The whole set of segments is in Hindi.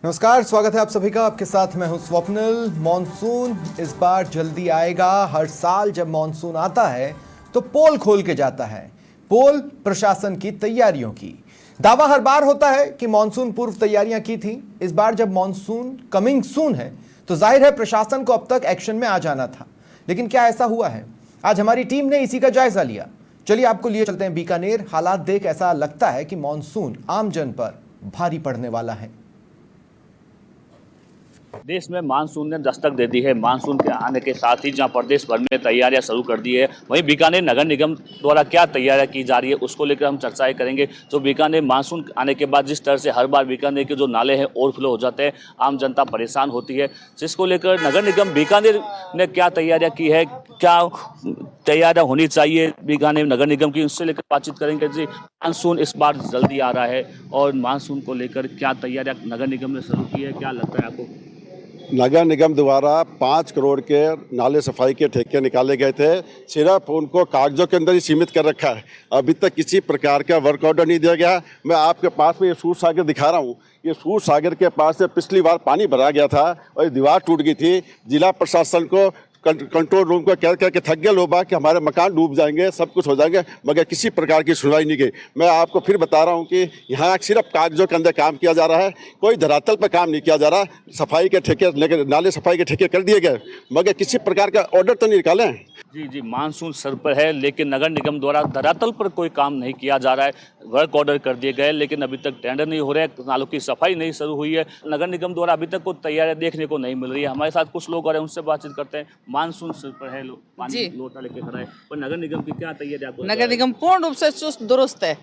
नमस्कार, स्वागत है आप सभी का। आपके साथ मैं हूं स्वप्निल। मॉनसून इस बार जल्दी आएगा। हर साल जब मॉनसून आता है तो पोल खोल के जाता है। पोल प्रशासन की तैयारियों की। दावा हर बार होता है कि मॉनसून पूर्व तैयारियां की थी। इस बार जब मॉनसून कमिंग सून है तो जाहिर है प्रशासन को अब तक एक्शन में आ जाना था, लेकिन क्या ऐसा हुआ है? आज हमारी टीम ने इसी का जायजा लिया। चलिए आपको लिए चलते हैं बीकानेर। हालात देख ऐसा लगता है कि मॉनसून आम जन पर भारी पड़ने वाला है। देश में मानसून ने दस्तक दे दी है। मानसून के आने के साथ ही जहां प्रदेश भर में तैयारियां शुरू कर दी है, वहीं बीकानेर नगर निगम द्वारा क्या तैयारियां की जा रही है उसको लेकर हम चर्चाएं करेंगे। जो बीकानेर मानसून आने के बाद जिस तरह से हर बार बीकानेर के जो नाले हैं ओवरफ्लो हो जाते हैं, आम जनता परेशान होती है, जिसको लेकर नगर निगम बीकानेर ने क्या तैयारियां की है, क्या तैयारियां होनी चाहिए बीकानेर नगर निगम की, उससे लेकर बातचीत करेंगे। जी, मानसून इस बार जल्दी आ रहा है और मानसून को लेकर क्या तैयारियां नगर निगम ने शुरू की है, क्या लगता है आपको? नगर निगम द्वारा 5 करोड़ के नाले सफाई के ठेके निकाले गए थे। सिर्फ उनको कागजों के अंदर ही सीमित कर रखा है। अभी तक किसी प्रकार का वर्क ऑर्डर नहीं दिया गया। मैं आपके पास में ये सूर सागर दिखा रहा हूँ। ये सूर सागर के पास से पिछली बार पानी भरा गया था और ये दीवार टूट गई थी। जिला प्रशासन को कंट्रोल रूम को कह करके थक गए लोग कि हमारे मकान डूब जाएंगे, सब कुछ हो जाएंगे, मगर किसी प्रकार की सुनवाई नहीं गई। मैं आपको फिर बता रहा हूं कि यहाँ सिर्फ कागजों के अंदर काम किया जा रहा है, कोई धरातल पर काम नहीं किया जा रहा। सफाई के ठेके लेकर नाले सफाई के ठेके कर दिए गए, मगर किसी प्रकार का ऑर्डर तो नहीं निकाले हैं। जी, मानसून सर पर है, लेकिन नगर निगम द्वारा धरातल पर कोई काम नहीं किया जा रहा है। वर्क ऑर्डर कर दिए गए, लेकिन अभी तक टेंडर नहीं हो रहे हैं, नालों की सफाई नहीं शुरू हुई है। नगर निगम द्वारा अभी तक कोई तैयारियां देखने को नहीं मिल रही है। हमारे साथ कुछ लोग आ रहे हैं, उनसे बातचीत करते हैं। मानसून सर पर है, लोग पानी लोटा लेके खड़ा है, पर नगर निगम की क्या तैयारी आपको? नगर निगम पूर्ण रूप से चुस्त दुरुस्त है।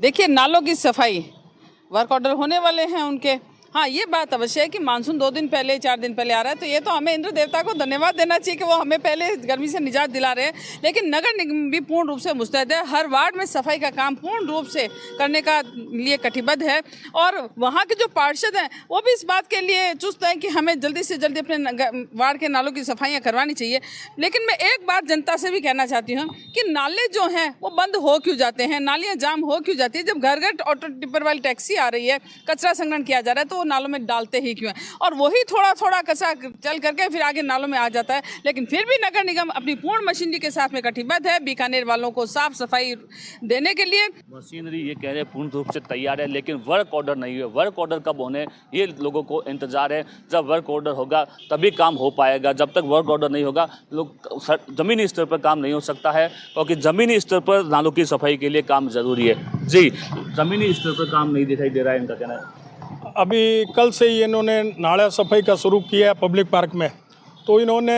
देखिए, नालों की सफाई, वर्क ऑर्डर होने वाले हैं उनके। हाँ, ये बात अवश्य है कि मानसून 2 दिन पहले 4 दिन पहले आ रहा है, तो ये तो हमें इंद्र देवता को धन्यवाद देना चाहिए कि वो हमें पहले गर्मी से निजात दिला रहे हैं। लेकिन नगर निगम भी पूर्ण रूप से मुस्तैद है। हर वार्ड में सफाई का काम पूर्ण रूप से करने का लिए कटिबद्ध है और वहाँ के जो पार्षद हैं वो भी इस बात के लिए चुस्त हैं कि हमें जल्दी से जल्दी अपने वार्ड के नालों की सफाइयाँ करवानी चाहिए। लेकिन मैं एक बात जनता से भी कहना चाहती हूँ कि नाले जो हैं वो बंद हो क्यों जाते हैं, नालियाँ जाम हो क्यों जाती है? जब घर घर ऑटो टिपर वाली टैक्सी आ रही है, कचरा संग्रहण किया जा रहा है, तो नालों में डालते ही क्यों है? और वही थोड़ा थोड़ा कचरा चल करके फिर आगे नालों में आ जाता है। लेकिन फिर भी नगर निगम अपनी पूर्ण मशीनरी के साथ में कटिबद्ध है बीकानेर वालों को साफ सफाई देने के लिए। मशीनरी ये कह रहे हैं पूर्ण रूप से तैयार है, लेकिन वर्क ऑर्डर नहीं हुए। वर्क ऑर्डर कब होने, ये लोगों को इंतजार है। जब वर्क ऑर्डर होगा तभी काम हो पाएगा। जब तक वर्क ऑर्डर नहीं होगा, लोग जमीनी स्तर पर काम नहीं हो सकता है, क्योंकि जमीनी स्तर पर नालों की सफाई के लिए काम जरूरी है। जी, जमीनी स्तर पर काम नहीं दिखाई दे रहा है, इनका कहना है। अभी कल से ही इन्होंने नाला सफाई का शुरू किया है पब्लिक पार्क में, तो इन्होंने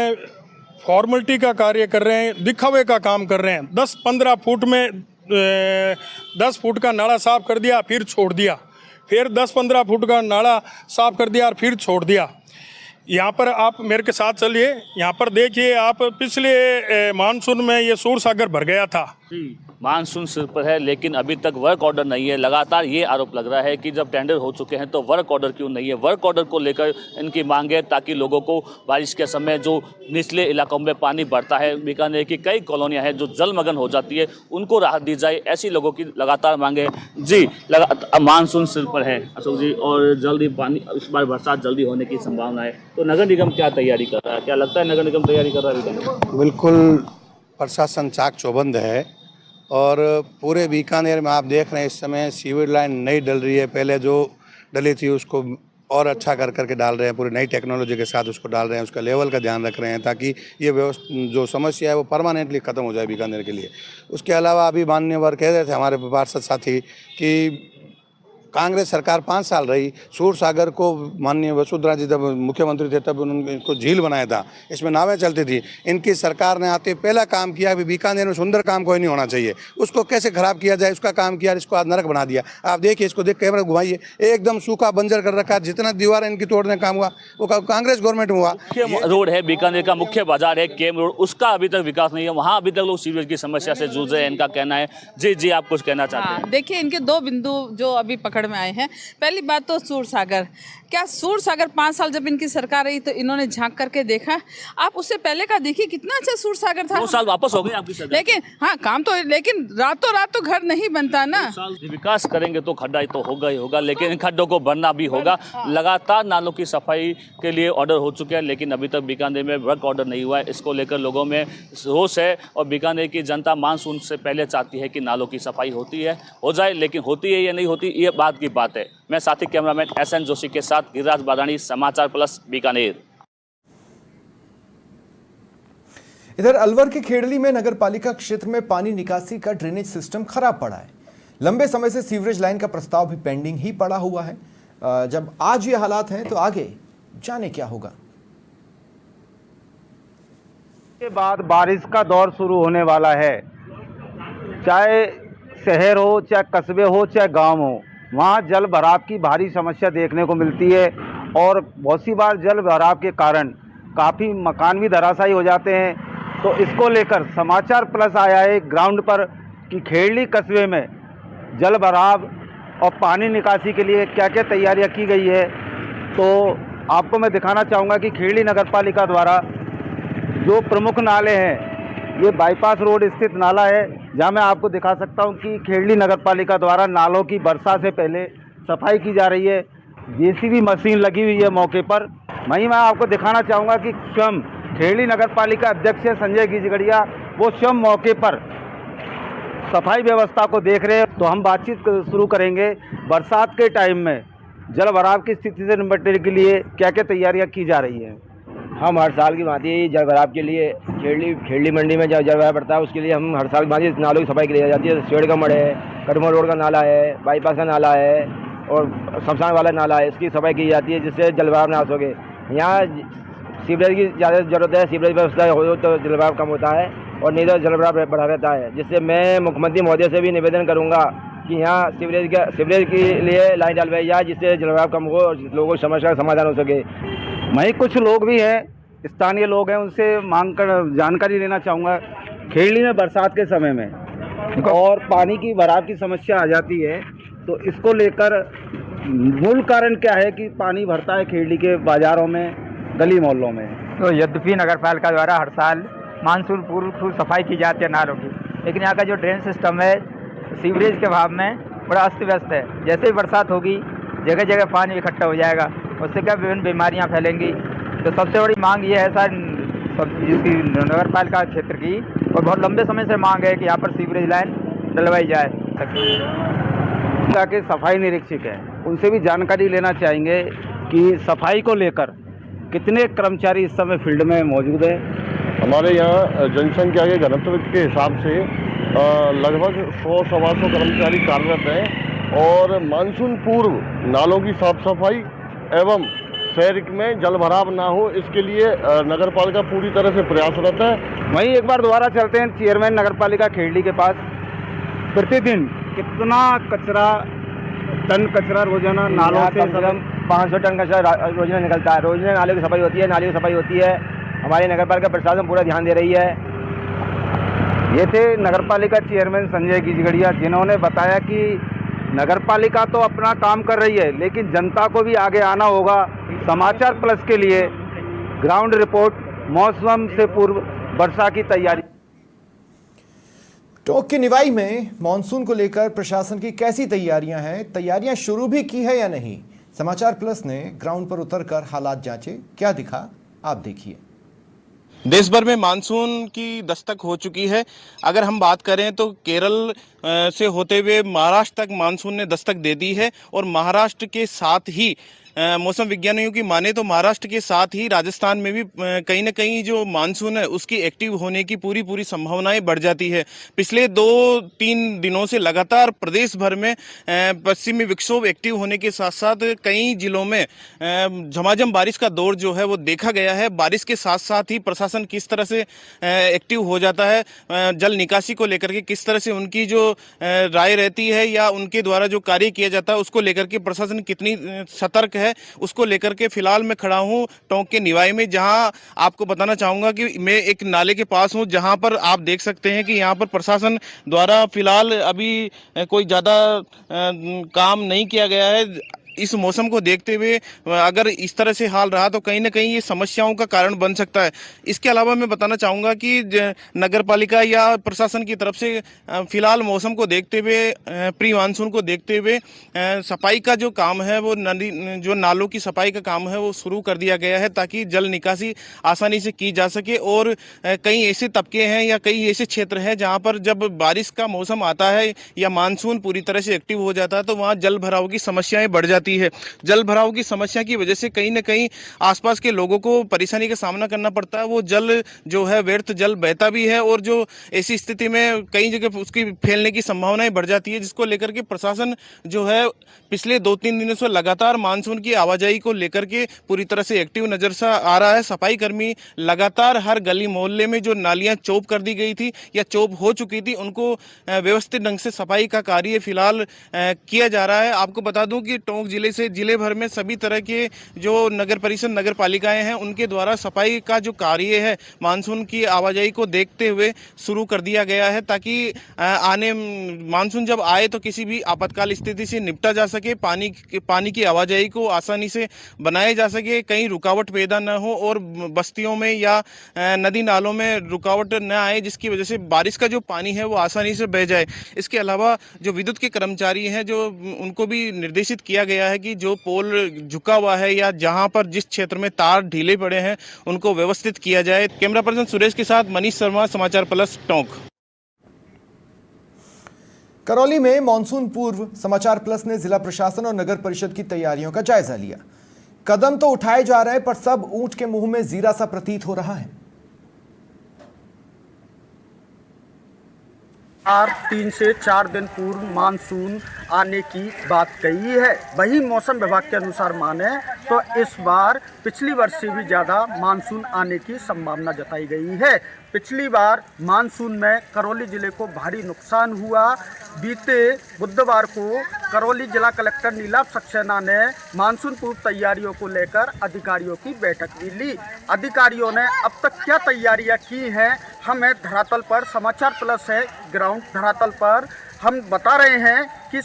फॉर्मेलिटी का कार्य कर रहे हैं, दिखावे का काम कर रहे हैं। 10-15 फुट में 10 फुट का नाला साफ कर दिया, फिर छोड़ दिया, फिर 10-15 फुट का नाला साफ कर दिया और फिर छोड़ दिया। यहाँ पर आप मेरे के साथ चलिए, यहाँ पर देखिए आप, पिछले मानसून में ये सूर सागर भर गया था। मानसून सिर पर है, लेकिन अभी तक वर्क ऑर्डर नहीं है। लगातार ये आरोप लग रहा है कि जब टेंडर हो चुके हैं तो वर्क ऑर्डर क्यों नहीं है? वर्क ऑर्डर को लेकर इनकी मांग है, ताकि लोगों को बारिश के समय जो निचले इलाकों में पानी बढ़ता है, बीकानेर की कई कॉलोनियां हैं जो जलमग्न हो जाती है, उनको राहत दी जाए, ऐसी लोगों की लगातार मांग है। जी, मानसून सिर पर है अशोक जी, और जल्दी पानी, इस बार बरसात जल्दी होने की संभावना है, तो नगर निगम क्या तैयारी कर रहा है? क्या लगता है नगर निगम तैयारी कर रहा है? बिल्कुल, प्रशासन चाक चौबंद है और पूरे बीकानेर में आप देख रहे हैं इस समय सीवर लाइन नई डल रही है। पहले जो डली थी उसको और अच्छा कर करके डाल रहे हैं, पूरी नई टेक्नोलॉजी के साथ उसको डाल रहे हैं, उसका लेवल का ध्यान रख रहे हैं ताकि ये जो समस्या है वो परमानेंटली ख़त्म हो जाए बीकानेर के लिए। उसके अलावा अभी माननीय कह रहे थे हमारे पार्षद साथी कि कांग्रेस सरकार 5 साल रही, सूर सागर को माननीय वसुंधरा जी जब मुख्यमंत्री थे तब उन्होंने इनको झील बनाया था, इसमें नावें चलती थी। इनकी सरकार ने आते पहला काम किया कि बीकानेर में सुंदर काम कोई नहीं होना चाहिए, उसको कैसे खराब किया जाए उसका काम किया, इसको आज नरक बना दिया। आप देखिए, इसको देख कैमरा घुमाइए, एकदम सूखा बंजर कर रखा है। जितना दीवार इनकी तोड़ने का काम हुआ वो कांग्रेस गवर्नमेंट में हुआ। मुख्य रोड है बीकानेर का, मुख्य बाजार है केम रोड, उसका अभी तक विकास नहीं है। वहाँ अभी तक लोग सीवरेज की समस्या से जूझ रहे हैं, इनका कहना है। जी, आप कुछ कहना चाहते हैं? देखिए, इनके 2 बिंदु जो अभी पकड़ में आए हैं। पहली बात तो सूर सागर, क्या सूर सागर 5 साल जब इनकी सरकार रही तो इन्होंने झांक करके देखा? आप उससे पहले का देखिए कितना अच्छा सूर सागर था। 2 साल वापस हो गए आपकी सरकार। लेकिन हाँ काम तो, लेकिन रातों रात तो घर नहीं बनता ना। विकास करेंगे तो खड्डा तो होगा ही होगा, लेकिन इन खड्डों को भरना भी होगा। लगातार नालों की सफाई के लिए ऑर्डर हो चुके हैं, लेकिन अभी तक बीकानेर में वर्क ऑर्डर नहीं हुआ है। इसको लेकर लोगों में रोष है और बीकानेर की जनता मानसून से पहले चाहती है कि नालों की सफाई होती है, हो जाए, लेकिन होती है या नहीं होती ये बात की बात है। मैं साथी कैमरामैन SN जोशी के साथ गिरिराज बादाणी, समाचार प्लस बीकानेर। इधर अलवर के खेड़ली में नगरपालिका क्षेत्र में पानी निकासी का ड्रेनेज सिस्टम खराब पड़ा है। लंबे समय से सीवरेज लाइन का प्रस्ताव भी पेंडिंग ही पड़ा हुआ है। जब आज ये हालात हैं तो आगे जाने क्या होगा। के बाद बारिश का दौर शुरू होने वाला है। चाहे शहर हो, चाहे कस्बे हो, चाहे गांव हो, वहाँ जल भराव की भारी समस्या देखने को मिलती है और बहुत सी बार जल भराव के कारण काफ़ी मकान भी धराशायी हो जाते हैं। तो इसको लेकर समाचार प्लस आया है ग्राउंड पर कि खेड़ली कस्बे में जल भराव और पानी निकासी के लिए क्या क्या तैयारियां की गई है। तो आपको मैं दिखाना चाहूँगा कि खेड़ली नगरपालिका द्वारा जो प्रमुख नाले हैं, ये बाईपास रोड स्थित नाला है, जहाँ मैं आपको दिखा सकता हूँ कि खेड़ली नगरपालिका द्वारा नालों की वर्षा से पहले सफाई की जा रही है। JCB मशीन लगी हुई है मौके पर। वहीं मैं आपको दिखाना चाहूँगा कि स्वयं खेड़ली नगरपालिका अध्यक्ष संजय गिजगड़िया वो स्वयं मौके पर सफाई व्यवस्था को देख रहे हैं। तो हम बातचीत शुरू करेंगे। बरसात के टाइम में जल भराव की स्थिति से निपटने के लिए क्या क्या तैयारियां की जा रही हैं? हम हर साल की भांति जल भराव के लिए खेड़ली मंडी में जब जल भराव पड़ता है उसके लिए हम हर साल की भांति नालों की सफाई की जाती है। शेड़ का मड़ है, कटमोर रोड का नाला है, बाईपास का नाला है और शमशान वाला नाला है, इसकी सफाई की जाती है जिससे जल भराव ना हो सके। यहाँ सीवरेज की ज़्यादा ज़रूरत है, सीवरेज व्यवस्था हो तो जल भराव कम होता है और नहीं तो जल भराव बढ़ा रहता है। जिससे मैं मुख्यमंत्री महोदय से भी निवेदन करूँगा कि यहाँ सीवरेज के लिए लाइन डलवाई जाए जिससे जल भराव कम हो और लोगों की समस्या का समाधान हो सके। वहीं कुछ लोग भी हैं, स्थानीय लोग हैं, उनसे मांग कर जानकारी लेना चाहूँगा। खेड़ली में बरसात के समय में और पानी की भराव की समस्या आ जाती है, तो इसको लेकर मूल कारण क्या है कि पानी भरता है खेड़ली के बाज़ारों में, गली मोहल्लों में? तो यद्यपि नगरपालिका द्वारा हर साल मानसून पूर्व सफाई की जाती है नालों की, लेकिन यहाँ का जो ड्रेन सिस्टम है सीवरेज के अभाव में बड़ा अस्त व्यस्त है। जैसे ही बरसात होगी जगह जगह पानी इकट्ठा हो जाएगा, उससे क्या विभिन्न बीमारियाँ फैलेंगी। तो सबसे बड़ी मांग ये है सर जिसकी नगरपालिका क्षेत्र की, और बहुत लंबे समय से मांग है कि यहाँ पर सीवरेज लाइन डलवाई जाए। के सफाई निरीक्षक हैं, उनसे भी जानकारी लेना चाहेंगे कि सफाई को लेकर कितने कर्मचारी इस समय फील्ड में मौजूद हैं। हमारे यहाँ जनसंख्या के घनत्व के हिसाब से लगभग 100-125 कर्मचारी कार्यरत हैं और मानसून पूर्व नालों की साफ सफाई एवं शहर में जल भराव ना हो इसके लिए नगरपालिका पूरी तरह से प्रयासरत है। वहीं एक बार दोबारा चलते हैं चेयरमैन नगरपालिका खेड़ली के पास। प्रतिदिन कितना टन कचरा रोजाना नालों से? 500 टन कचरा रोजाना निकलता है। रोजाना नाले की सफाई होती है, नाली की सफाई होती है। हमारी नगरपालिका प्रशासन पूरा ध्यान दे रही है। ये थे नगरपालिका चेयरमैन संजय गिजगड़िया, जिन्होंने बताया कि नगरपालिका तो अपना काम कर रही है लेकिन जनता को भी आगे आना होगा। समाचार प्लस के लिए ग्राउंड रिपोर्ट, मौसम से पूर्व वर्षा की तैयारी। टोंक के निवाई में मॉनसून को लेकर प्रशासन की कैसी तैयारियां हैं, तैयारियां शुरू भी की है या नहीं? समाचार प्लस ने ग्राउंड पर उतरकर हालात जांचे, क्या दिखा आप देखिए। देश भर में मानसून की दस्तक हो चुकी है। अगर हम बात करें तो केरल से होते हुए महाराष्ट्र तक मानसून ने दस्तक दे दी है और महाराष्ट्र के साथ ही मौसम विज्ञानियों की माने तो महाराष्ट्र के साथ ही राजस्थान में भी कहीं ना कहीं जो मानसून है उसकी एक्टिव होने की पूरी संभावनाएं बढ़ जाती है। पिछले 2-3 दिनों से लगातार प्रदेश भर में पश्चिमी विक्षोभ एक्टिव होने के साथ साथ कई जिलों में झमाझम बारिश का दौर जो है वो देखा गया है। बारिश के साथ साथ ही प्रशासन किस तरह से एक्टिव हो जाता है, जल निकासी को लेकर के किस तरह से उनकी जो राय रहती है या उनके द्वारा जो कार्य किया जाता है उसको लेकर के प्रशासन कितनी सतर्क है, उसको लेकर के फिलहाल मैं खड़ा हूं टोंक के निवाई में, जहां आपको बताना चाहूंगा कि मैं एक नाले के पास हूं जहां पर आप देख सकते हैं कि यहां पर प्रशासन द्वारा फिलहाल अभी कोई ज्यादा काम नहीं किया गया है। इस मौसम को देखते हुए अगर इस तरह से हाल रहा तो कहीं ना कहीं ये समस्याओं का कारण बन सकता है। इसके अलावा मैं बताना चाहूँगा कि नगर पालिका या प्रशासन की तरफ से फिलहाल मौसम को देखते हुए प्री मानसून को देखते हुए सफाई का जो काम है वो जो नालों की सफाई का काम है वो शुरू कर दिया गया है, ताकि जल निकासी आसानी से की जा सके। और कई ऐसे तबके हैं या कई ऐसे क्षेत्र हैं जहाँ पर जब बारिश का मौसम आता है या मानसून पूरी तरह से एक्टिव हो जाता है तो वहाँ जल भराव की समस्याएं बढ़ जाती है। जल भराव की समस्या की वजह से कहीं ना कहीं आसपास के लोगों को परेशानी का सामना करना पड़ता है। वो जल जो है व्यर्थ जल बहता भी है और जो ऐसी स्थिति में कई जगह उसकी फैलने की संभावनाएं बढ़ जाती है, जिसको लेकर के प्रशासन जो है पिछले 2-3 दिनों से लगातार मानसून की आवाजाही को लेकर के पूरी तरह से एक्टिव नजर से आ रहा है। सफाई कर्मी लगातार हर गली मोहल्ले में जो नालियां चौप कर दी गई थी या चौप हो चुकी थी उनको व्यवस्थित ढंग से सफाई का कार्य फिलहाल किया जा रहा है। आपको बता दूं कि टोंक जिले से जिले भर में सभी तरह के जो नगर परिषद नगर पालिकाएं हैं उनके द्वारा सफाई का जो कार्य है मानसून की आवाजाही को देखते हुए शुरू कर दिया गया है, ताकि आने मानसून जब आए तो किसी भी आपातकाल स्थिति से निपटा जा सके, पानी की आवाजाही को आसानी से बनाया जा सके, कहीं रुकावट पैदा न हो और बस्तियों में या नदी नालों में रुकावट न आए, जिसकी वजह से बारिश का जो पानी है वो आसानी से बह जाए। इसके अलावा जो विद्युत के कर्मचारी हैं जो उनको भी निर्देशित किया गया है कि जो पोल झुका हुआ है या जहां पर जिस क्षेत्र में तार ढीले पड़े हैं उनको व्यवस्थित किया जाए। कैमरा पर्सन सुरेश के साथ मनीष शर्मा, समाचार प्लस, टोंक। करौली में मानसून पूर्व समाचार प्लस ने जिला प्रशासन और नगर परिषद की तैयारियों का जायजा लिया। कदम तो उठाए जा रहे हैं पर सब ऊंट के मुंह में जीरा सा प्रतीत हो रहा है। 3 से 4 दिन पूर्व मानसून आने की बात कही है। वही मौसम विभाग के अनुसार माने तो इस बार पिछली वर्ष से भी ज़्यादा मानसून आने की संभावना जताई गई है। पिछली बार मानसून में करौली जिले को भारी नुकसान हुआ। बीते बुधवार को करौली जिला कलेक्टर नीलाभ सक्सेना ने मानसून पूर्व तैयारियों को लेकर अधिकारियों की बैठक भी ली। अधिकारियों ने अब तक क्या तैयारियां की हैं हमें धरातल पर, समाचार प्लस है ग्राउंड धरातल पर हम बता रहे हैं कि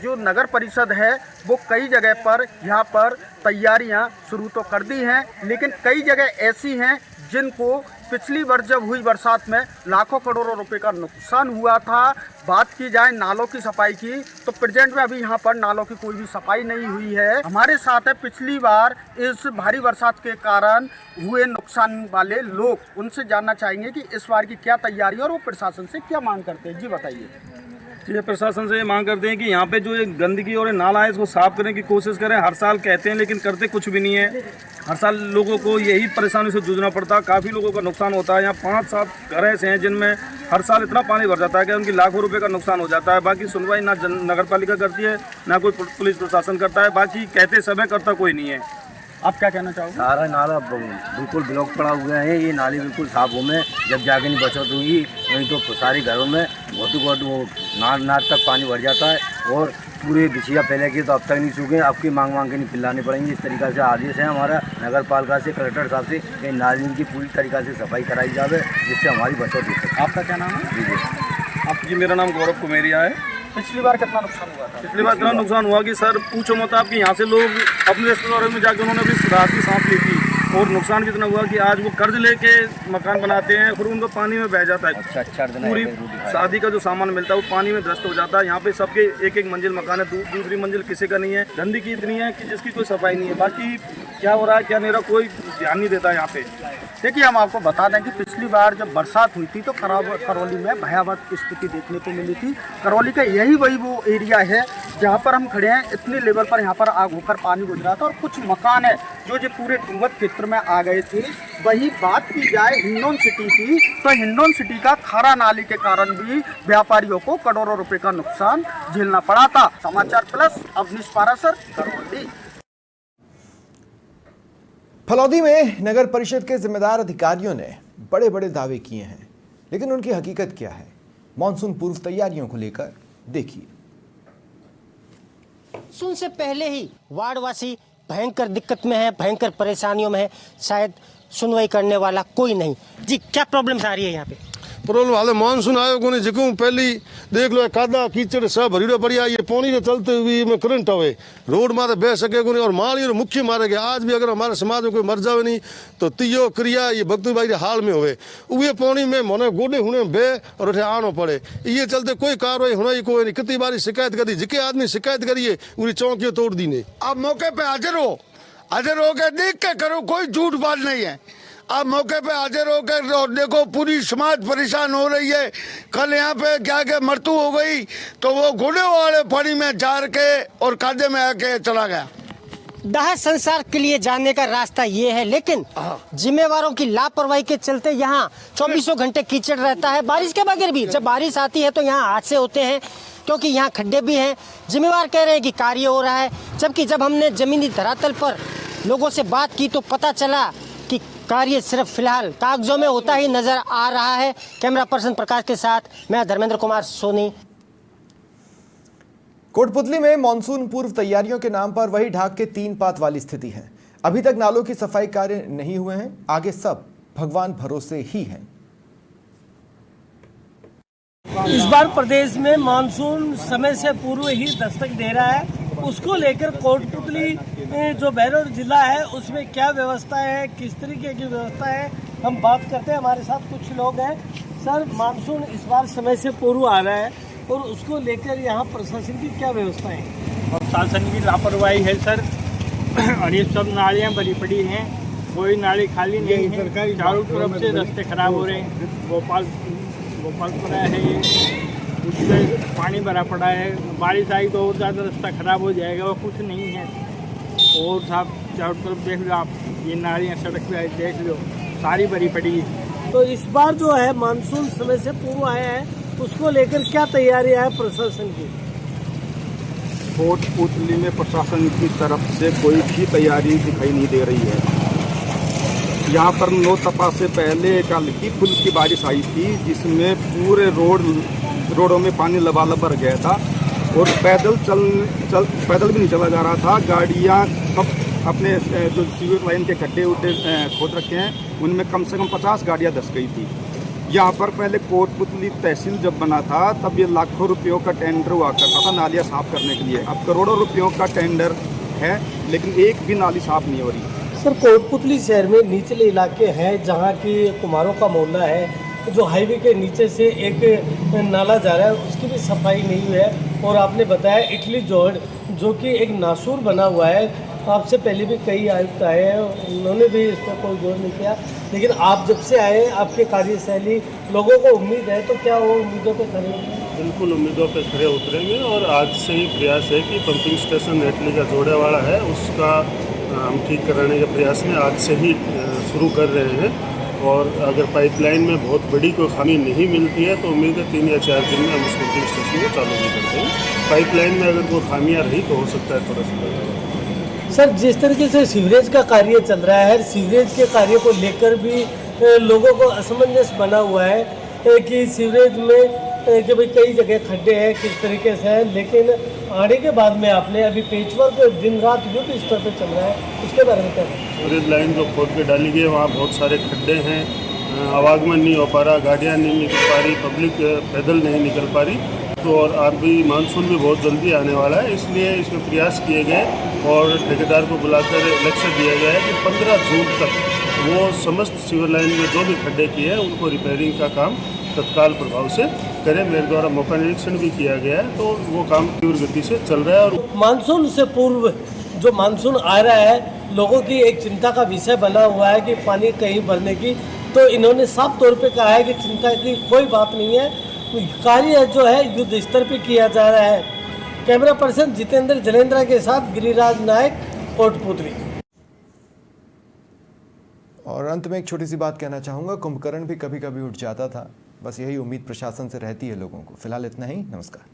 जो नगर परिषद है वो कई जगह पर यहाँ पर तैयारियां शुरू तो कर दी हैं, लेकिन कई जगह ऐसी हैं जिनको पिछली वर्ष जब हुई बरसात में लाखों करोड़ों रुपए का नुकसान हुआ था। बात की जाए नालों की सफाई की तो प्रेजेंट में अभी यहाँ पर नालों की कोई भी सफाई नहीं हुई है। हमारे साथ है पिछली बार इस भारी बरसात के कारण हुए नुकसान वाले लोग, उनसे जानना चाहेंगे कि इस बार की क्या तैयारी और वो प्रशासन से क्या मांग करते हैं। जी बताइए। ये प्रशासन से ये मांग करते हैं कि यहाँ पे जो ये गंदगी और नाला है इसको साफ करने की कोशिश करें। हर साल कहते हैं लेकिन करते कुछ भी नहीं है। हर साल लोगों को यही परेशानी से जूझना पड़ता है, काफ़ी लोगों का नुकसान होता है। यहाँ 5-7 घर ऐसे हैं जिनमें हर साल इतना पानी भर जाता है कि उनकी लाखों रुपए का नुकसान हो जाता है। बाकी सुनवाई ना नगर पालिका करती है ना कोई पुलिस प्रशासन करता है। बाकी कहते सब है, करता कोई नहीं है। आप क्या कहना चाहोगे? सारा नाला बिल्कुल ब्लॉक पड़ा हुआ है। ये नाली बिल्कुल साफ होंगे, जब जाके नहीं बचत होगी वहीं तो सारे घरों में बहुत वो नार तक पानी भर जाता है और पूरे बिछिया फैले के तो अब तक नहीं सूखे। आपकी मांग के नहीं पिलाने पड़ेंगे। इस तरीक़ा से आदेश है हमारा नगर पालिका से, कलेक्टर साहब से कि नालियों की पूरी तरीक़ा से सफाई कराई जाए जिससे हमारी बचत हो सके। आपका क्या नाम है? जी मेरा नाम गौरव कुमेरिया है। पिछली बार कितना नुकसान हुआ था? पिछली बार इतना नुकसान हुआ कि सर पूछो मत। आपके यहाँ से लोग अपने रिश्तेदारों में जाकर उन्होंने भी राहत की सांस ली थी और नुकसान भी इतना हुआ कि आज वो कर्ज लेके मकान बनाते हैं फिर उनको पानी में बह जाता है। पूरी शादी का जो सामान मिलता है वो पानी में ध्वस्त हो जाता है। यहाँ पे सबके एक मंजिल मकान है, दूसरी मंजिल किसी का नहीं है। गंदगी इतनी है कि जिसकी कोई सफाई नहीं है। बाकी क्या हो रहा है क्या नहीं रहा कोई ध्यान नहीं देता यहाँ पे। देखिए हम आपको बता दें कि पिछली बार जब बरसात हुई थी तो करौली में भयावह स्थिति देखने को मिली थी। करौली का यही वो एरिया है जहाँ पर हम खड़े हैं। इतनी लेवल पर यहाँ पर आग होकर पानी गुजरा था और कुछ मकान है जो पूरे डूबत क्षेत्र में आ गए थे। वही बात की जाए हिंडौन सिटी की तो हिंडौन सिटी का खारा नाली के कारण भी व्यापारियों को करोड़ों रुपए का नुकसान झेलना पड़ा था। समाचार प्लस अवनीश पारासर, करौली। फलौदी में नगर परिषद के जिम्मेदार अधिकारियों ने बड़े बड़े दावे किए हैं, लेकिन उनकी हकीकत क्या है? मानसून पूर्व तैयारियों को लेकर देखिए। मानसून से पहले ही वार्डवासी भयंकर दिक्कत में है, भयंकर परेशानियों में है। शायद सुनवाई करने वाला कोई नहीं। जी क्या प्रॉब्लम्स आ रही है यहाँ पे? प्रॉब्लम हाल मानसून आयो को जेको पहली देख लो कादा कीचड़ सब भरीड़ो पड़िया ये पानी के चलते हुए में करंट आवे रोड मारे बह सके को नहीं और माल ये मुख्य मारे गए। आज भी अगर हमारे समाज में कोई मर जावे नहीं तो तियो क्रिया ये भक्तू भाई हाल में होवे उहे पानी में मने गोडे हुने बे और उठे आनो पड़े। ये चलते कोई कार्रवाई होना कोई नहीं। कितनी बारी शिकायत करी जिके आदमी शिकायत करिए पूरी चौकियां तोड़ दी ने। आप मौके पे हाजिर हो के देख के करो, कोई झूठ बात नहीं है। आप मौके पे हाजिर हो के देखो पूरी समाज परेशान हो रही है। कल यहाँ पे क्या के मृत्यु हो गई तो वो घोड़े वाले पानी में जार के और कादे में आके चला गया। दाह संसार के लिए जाने का रास्ता ये है, लेकिन जिम्मेवारों की लापरवाही के चलते यहाँ 24 घंटे कीचड़ रहता है। बारिश के बगैर भी जब बारिश आती है तो यहाँ हादसे होते हैं क्योंकि यहाँ खड्डे भी हैं। जिम्मेवार कह रहे हैं कि कार्य हो रहा है, जबकि जब हमने जमीनी धरातल पर लोगों से बात की तो पता चला कि कार्य सिर्फ फिलहाल कागजों में होता ही नजर आ रहा है। कैमरा पर्सन प्रकाश के साथ मैं धर्मेंद्र कुमार सोनी। कोटपुतली में मानसून पूर्व तैयारियों के नाम पर वही ढाक के 3 पात वाली स्थिति है। अभी तक नालों की सफाई कार्य नहीं हुए हैं, आगे सब भगवान भरोसे ही है। इस बार प्रदेश में मानसून समय से पूर्व ही दस्तक दे रहा है। उसको लेकर कोटपुतली जो बैरोड जिला है उसमें क्या व्यवस्था है, किस तरीके की व्यवस्था है, हम बात करते हैं। हमारे साथ कुछ लोग हैं। सर, मानसून इस बार समय से पूर्व आ रहा है और उसको लेकर यहाँ प्रशासन की क्या व्यवस्था है? प्रशासन की लापरवाही है सर। और ये सब नालियाँ भरी पड़ी हैं, कोई नाली खाली नहीं है। चारों तरफ से रास्ते खराब हो रहे हैं। गोपालपुरा है ये, उसमें पानी भरा पड़ा है। बारिश आई तो और ज़्यादा रास्ता खराब हो जाएगा, वो कुछ नहीं है। और साहब चारों तरफ देख लो आप, ये नालियाँ सड़क पे देख लो सारी भरी पड़ी है। तो इस बार जो है मानसून समय से पूर्व आया है, उसको लेकर क्या तैयारियां है प्रशासन की? कोटपुतली में प्रशासन की तरफ से कोई भी तैयारी दिखाई नहीं दे रही है। यहाँ पर 9 तपा से पहले एक हल्की फुल्की बारिश आई थी जिसमें पूरे रोडों में पानी लबालब भर गया था और पैदल भी नहीं चला जा रहा था। गाड़ियाँ सब अपने जो सीवर लाइन के गड्ढे उड्ढे खोद रखे हैं उनमें कम से कम 50 गाड़ियाँ धंस गई थी। यहाँ पर पहले कोटपुतली तहसील जब बना था तब ये लाखों रुपयों का टेंडर हुआ करता था नालियाँ साफ करने के लिए। अब करोड़ों रुपयों का टेंडर है लेकिन एक भी नाली साफ नहीं हो रही। सर, कोटपुतली शहर में निचले इलाके हैं जहाँ की कुम्हारों का मोहल्ला है, जो हाईवे के नीचे से एक नाला जा रहा है उसकी भी सफाई नहीं हुई है। और आपने बताया इटली जोड़ जो कि एक नासूर बना हुआ है, आपसे पहले भी कई आयुक्त आए हैं, उन्होंने भी इस पर कोई गौर नहीं किया। लेकिन आप जब से आए, आपके कार्यशैली, लोगों को उम्मीद है, तो क्या वो उम्मीदों पर खड़े होंगे? बिल्कुल उम्मीदों पर खड़े उतरेंगे और आज से ही प्रयास है कि पंपिंग स्टेशन इटली का जोड़ेवाड़ा है उसका हम ठीक कराने के प्रयास में आज से ही शुरू कर रहे हैं। और अगर पाइपलाइन में बहुत बड़ी कोई खामी नहीं मिलती है तो उम्मीद है 3 या 4 दिन में हम उस पंपिंग स्टेशन को चालू भी करते हैं। पाइपलाइन में अगर कोई खामियाँ रही तो हो सकता है थोड़ा सा। सर, जिस तरीके से सीवरेज का कार्य चल रहा है, सीवरेज के कार्य को लेकर भी लोगों को असमंजस बना हुआ है कि सीवरेज में कि भाई कई जगह खड्डे हैं, किस तरीके से हैं, लेकिन आने के बाद में आपने अभी पेचवर्क दिन रात युद्ध स्तर पर चल रहा है, उसके बारे में क्या? सीवरेज लाइन जो खोद के डाली गई है वहाँ बहुत सारे खड्डे हैं, आवागमन नहीं हो पा रहा, गाड़ियाँ नहीं निकल पा रही, पब्लिक पैदल नहीं निकल पा रही। तो और अभी मानसून भी बहुत जल्दी आने वाला है, इसलिए इसमें प्रयास किए गए और ठेकेदार को बुलाकर लक्ष्य दिया गया है कि 15 जून तक वो समस्त सीवर लाइन में जो भी खड्डे किए हैं उनको रिपेयरिंग का काम तत्काल प्रभाव से करें। मेरे द्वारा मौका निरीक्षण भी किया गया है, तो वो काम तीव्र गति से चल रहा है। और मानसून से पूर्व जो मानसून आ रहा है, लोगों की एक चिंता का विषय बना हुआ है कि पानी कहीं भरने की, तो इन्होंने साफ तौर पे कहा है कि चिंता की कोई बात नहीं है, कार्य जो है युद्ध स्तर पे किया जा रहा है। कैमरा पर्सन जितेंद्र जलेंद्रा के साथ गिरिराज नायक, कोटपुतली। और अंत में एक छोटी सी बात कहना चाहूँगा, कुंभकर्ण भी कभी कभी उठ जाता था, बस यही उम्मीद प्रशासन से रहती है लोगों को। फिलहाल इतना ही, नमस्कार।